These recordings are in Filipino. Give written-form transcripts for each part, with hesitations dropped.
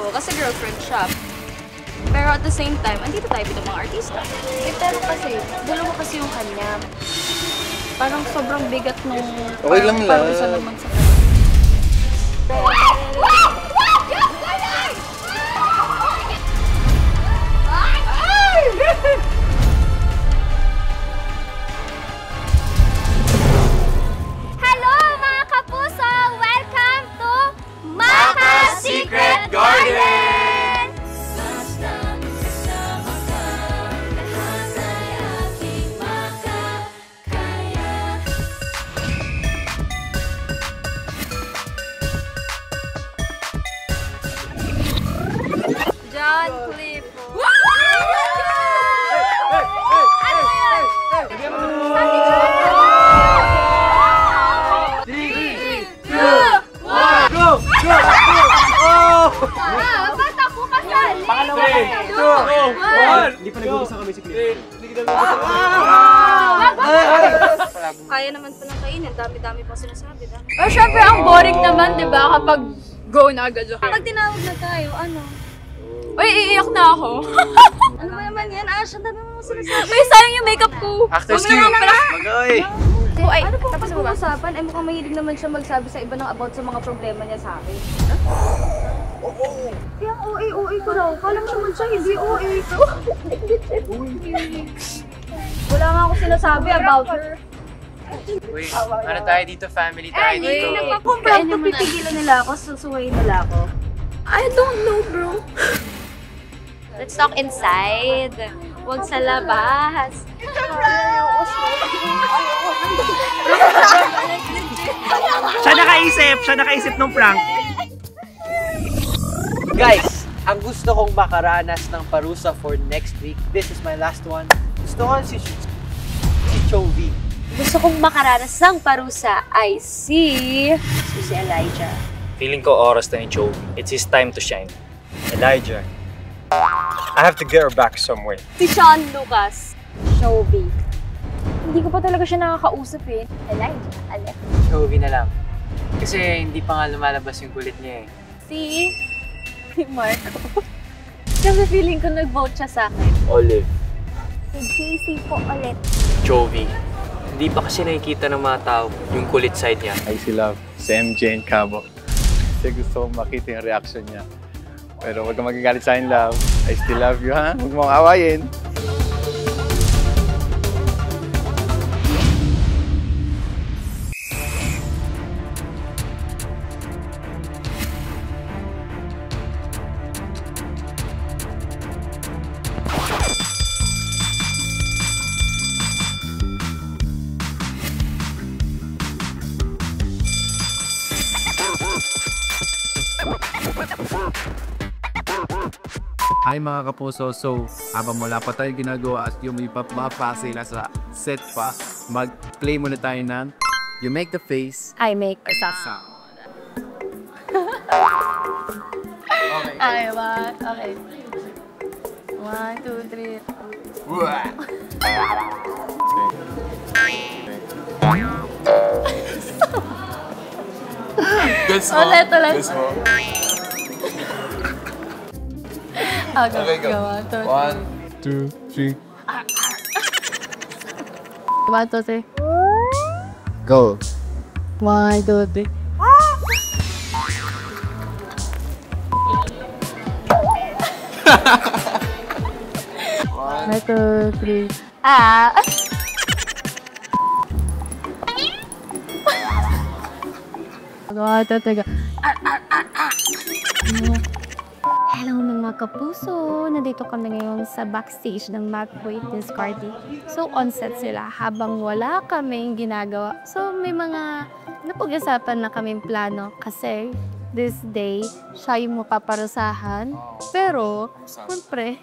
ko kasi girlfriend siya. Pero at the same time, andito tayo bilang mga artista. Pero kasi, dalawa kasi yung kanya. Parang sobrang bigat nung okay lang parusa naman sa kanya. Hello mga kapuso! Welcome to Maka's Secret Garden! John Clifford. Hindi pa nag-umpisa kami si Cliff. Kaya naman palang kainin. Dami-dami pang sinasabi. Pero syempre, ang boring naman, di ba? Kapag go na agad ako. Pag tinawag na tayo, ano? Uy, iiyak na ako. Ano ba naman yan? Ash, ang dami mo sinasabi. Uy, sayang yung makeup ko. Actors Huwag naman pala. Mag-oy! Ay, ano po tapos pag-uusapan? Ay, mukhang mahilig naman siya magsabi sa iba ng about sa mga problema niya sa akin. Kaya OA ko raw. Kala mo naman siya, hindi OA ko. Wala nga ako sinasabi about her. Uy, ano tayo dito? Family tayo dito. Kung prank to, pipigilan nila ako, susuwayin nila ako. I don't know, bro. Let's talk inside. Huwag sa labas. Siya nakaisip ng prank. Guys, ang gusto kong makaranas ng parusa for next week, this is my last one. Gusto ko si Chovy. Gusto kong makaranas ng parusa ay si Elijah. Feeling ko oras na ni Chovy. It's his time to shine. Elijah. I have to get her back somewhere. Si Sean Lucas. Chovy. Hindi ko pa talaga siya nakakausap eh. Elijah, Alec. Chovy na lang. Kasi hindi pa nga lumalabas yung kulit niya eh. Si Marco. Kasi feeling ko nag-vote siya sa akin. Olive. Si JC po ulit. Chovy. Hindi pa kasi nakikita ng mga tao yung kulit side niya. I still love si MJ and Cabo. Kasi gusto kong makita yung reaction niya. Pero huwag kang magagalit sa akin, love. I still love you, ha? Huwag mong awayin. Hi mga kapuso, so habang wala pa tayo ginagawa at yung ipapapa sila sa set pa, mag-play muna tayo ng You Make the Face, I make a sound. Okay, okay. 1, 2, 3. Guess mo? Ulit. Guess mo? Okay, go. 1, 2, 3. 1, 2, 3. Go! 1, 2, 3. One, two, three. Hello mga kapuso! Nandito kami ngayon sa backstage ng Macboy Discardy. So on set sila habang wala kaming ginagawa. So may mga napag-usapan na kaming plano kasi this day siya yung mapaparusahan. Pero, siyempre,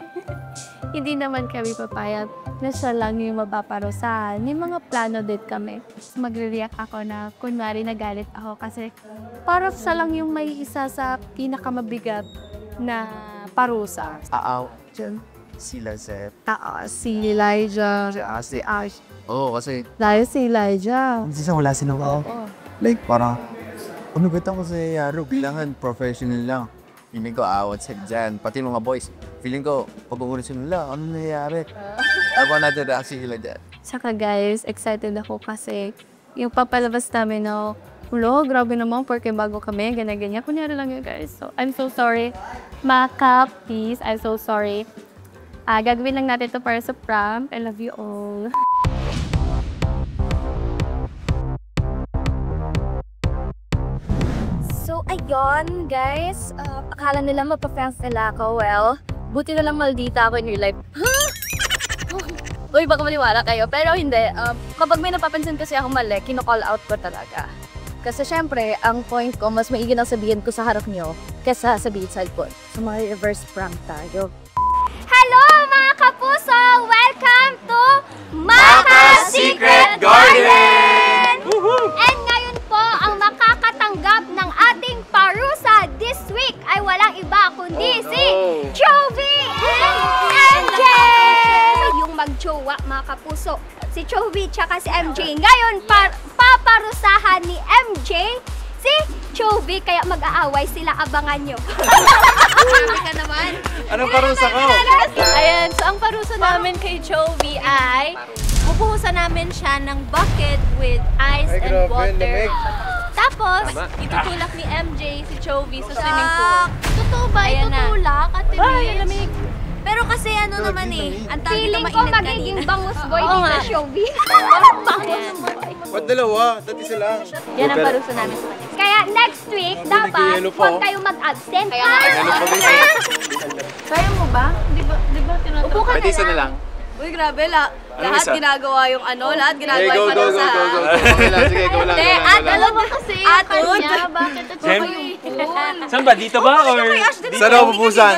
hindi naman kami papayag na siya lang yung mapaparusahan. May mga plano din kami. Magre-react ako na kunwari nagalit ako kasi para siya lang yung may isa sa pinakamabigat na parusa. Diyan, sila Zep. Si Elijah. Si Ash. Oo, kasi Dahil si Elijah. minsan wala silang Like, parang, unugat ako sa Yaro, kailangan professional lang. Feeling ko awat sa dyan. Pati mga boys. Feeling ko, pag-ugulit sila nila, ano nangyayari? Ako natin reaction nila dyan. Saka guys, excited ako kasi yung papalabas namin na, hulo, grabe naman, porque bago kami, ganyan-ganyan. Kunyari lang yun guys. So, I'm so sorry. Maka, please, I'm so sorry. Gagawin lang natin to para sa prank. I love you all. So, ayun, guys. Akala nila mapaprank nila ako. Well, buti na lang maldita ako in real life. Uy, baka maniwala kayo. Pero hindi. Kapag may napapansin kasi ako mali, kino-call out ko talaga. Kasi syempre, ang point ko, mas maigi nang sabihin ko sa harap nyo kesa sabihin sa cellphone. So, mga reverse prank tayo. Hello, mga kapuso! Welcome to Maka Secret Garden! And ngayon po, ang makakatanggap ng ating parusa this week ay walang iba kundi si Chovy and MJ! Yung mag-jowa, mga kapuso. Si Chovy tsaka si MJ. Ngayon, paparusahan ni MJ si Chovy, kaya mag-aaway sila, abangan nyo. Sabi ka naman. Anong parusa ko? Ayan, so ang parusa namin kay Chovy ay bubuhusan namin siya ng bucket with ice and water. Tapos, itutulak ni MJ si Chovy sa swimming pool. Totoo ba? Itutulak? Ate Ay, lamig. Pero kasi ano naman ang tawag feeling ko magiging bangus boy dito sa Chovy. Bangus boy. Ba't dalawa? Dati sila. Yan ang parusa namin sa kanya. Kaya next week, dapat huwag kayo mag-absent. Kaya mo ba? Di ba tinatawag? Upo ka Pwede isa na lang. Uy, grabe, lahat isa? ginagawa yung lahat ginagawa Go, yung go, go, go, go. Okay lang, sige, go lang. Dalawa kasi yung kanya, Bakit ito Jem? kayo? Saan ba? Dito ba? Or Saan ako pupusan?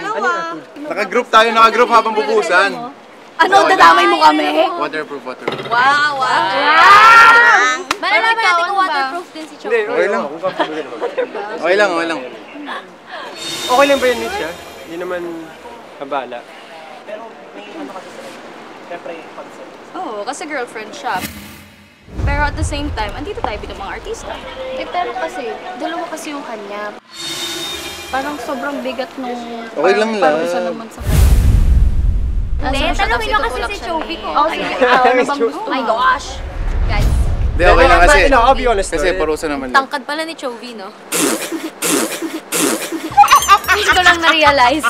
Naka-group tayo, naka-group habang pupusan. Ano, dadamay mo kami? Waterproof, waterproof. Wow! Malalaman natin kung waterproof din si Chovy. Okay lang. Okay lang, okay lang. Okay lang ba yun, Mitch? Hindi naman kabala. Oo, kasi girlfriend siya. Pero at the same time, andito tayo bilang mga artista. Pero kasi, dalawa kasi yung kanya. Parang sobrang bigat nung Okay lang lang. parusa naman sa kanya. Hindi, tanongin nyo kasi si Chovy ko. Oh my gosh! Guys, Hindi, okay lang kasi. I'll be honest. Kasi parusa naman lang. tangkad pala ni Chovy, no? Hindi ko lang na-realize.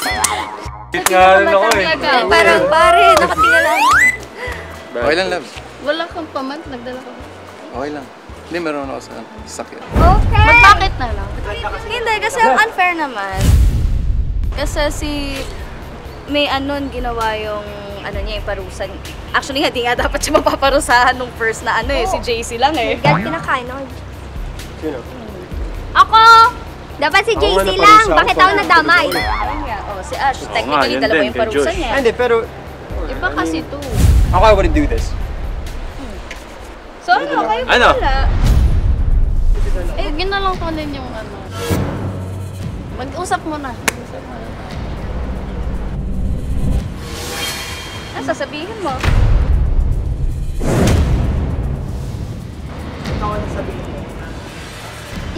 nga rin ako eh. Parang pare, nakatingala. Okay lang, love. Wala kang pamant, nagdala ko. Okay lang. Hindi, meron ako sa sakit. Okay! Mag-bakit na lang? Hindi, kasi ang unfair naman. Kasi si may ginawa yung niya yung parusan. Actually, hindi nga dapat siya mapaparusahan nung first na si JC lang eh. Dad, pinakain ako. Sino? Ako! Dapat si JC lang. Bakit ako nadamay? Ayun nga, si Ash, technically dalawa yung parusa niya. Hindi, pero... Iba kasi to. Ako, I wouldn't do this. So kayo Ano? wala. Yun na lang kunin yung Mag-usap mo na. Sasabihin mo.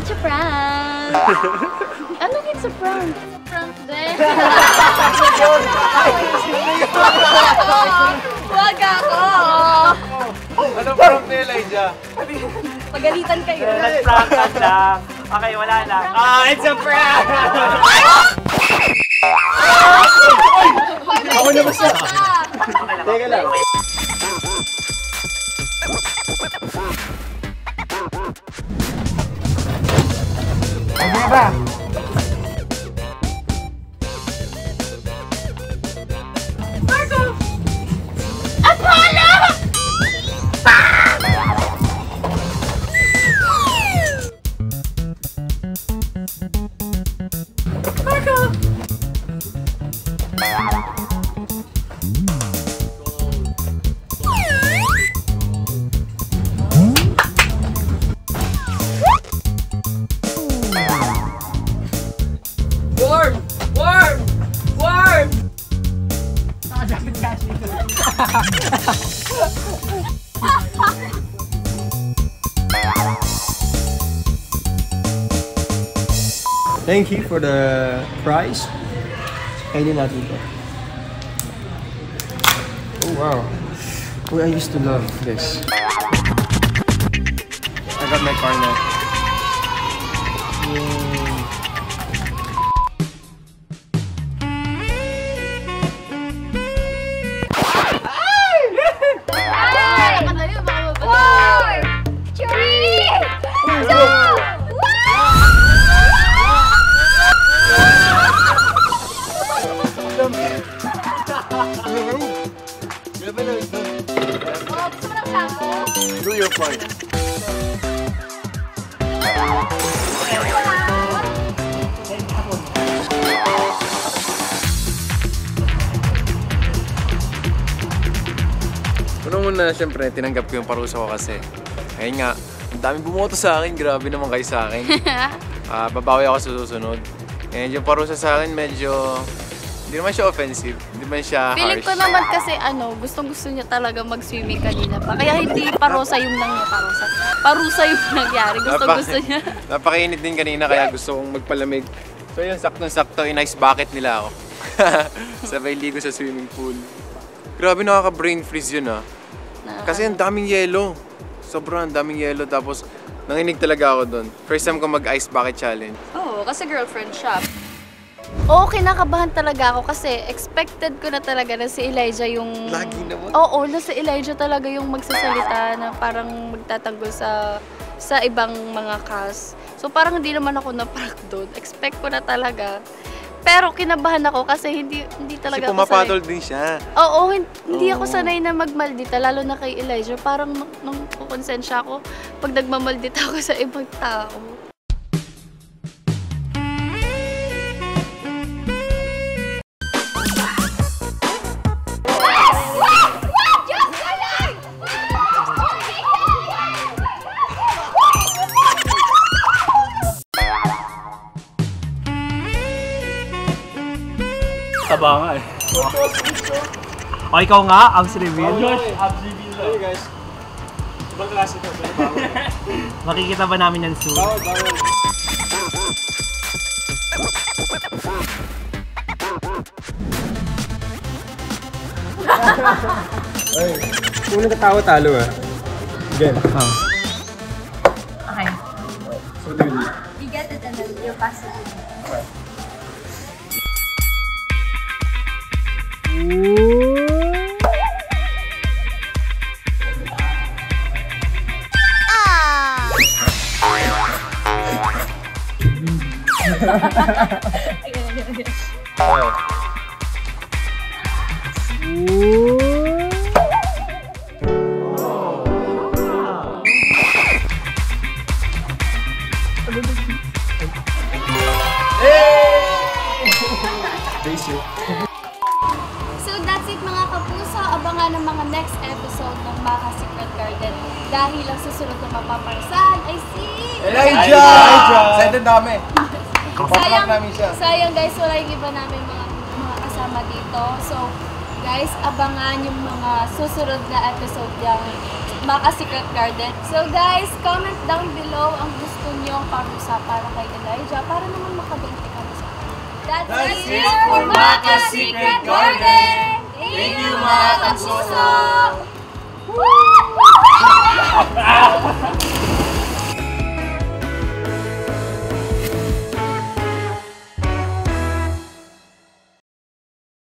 It's a prank! Anong it's a prank? It's a prank din. Wag ako! Ano prank ni Elijah? Pagalitan kayo. Nag-prank lang. Okay, wala lang. It's a prank! Ako na basta. Teka lang. Ano ba? Thank you for the prize. Kainin natin ito. Oh wow. Oh, I used to love this. I got my car now. Do your part. Una-una, syempre, tinanggap ko yung parusa ko kasi. Ayun nga, ang daming bumoto sa akin. Grabe naman kayo sa akin. Babawi ako sa susunod. And yung parusa sa akin, medyo... Hindi naman siya offensive. Hindi naman siya harsh. Feeling ko naman kasi gustong-gusto niya talaga mag-swimming kanina pa. Kaya hindi parusa yung parusa yung nangyari. Gusto niya. Napakainit din kanina kaya gusto kong magpalamig. So yun, saktong-sakto, in-ice bucket nila ako. Sabay ligo sa swimming pool. Grabe, nakaka-brain freeze yun Kasi ang daming yelo. Sobrang daming yelo. Tapos nanginig talaga ako doon. First time ko mag-ice bucket challenge. Oo, kasi girlfriend siya. Oo, kinakabahan talaga ako kasi expected ko na talaga na si Elijah yung... Lagi naman? Oo, na si Elijah talaga yung magsasalita na parang magtatanggol sa ibang mga cast. So parang hindi naman ako na-prank doon. Expect ko na talaga. Pero kinabahan ako kasi hindi talaga kasi pumapatol din siya. Oo, hindi ako sanay na magmaldita, lalo na kay Elijah. Parang nung kukonsensya ako pag nagmamaldita ako sa ibang tao. Taba nga O, ikaw nga, Abs reveal. Abs reveal. Hey guys. Ibang klase ito. Makikita ba namin yan soon? Bawal. Ay, kung nagkatawa talo Again. Okay. So do you? You get it and then you pass it. Okay. So that's it mga kapuso. Abangan ang mga next episode ng Maka Secret Garden. Dahil ang susunod na mapaparsan ay si... Elijah! Excited dami. Sayang guys, wala yung iba namin mga kasama dito. So guys, abangan yung mga susunod na episode ng Maka Secret Garden. So guys, comment down below ang gusto nyo parusa para kay Elijah para naman makabente kami sa akin. That's it for Maka Secret Garden! Thank you mga kapuso!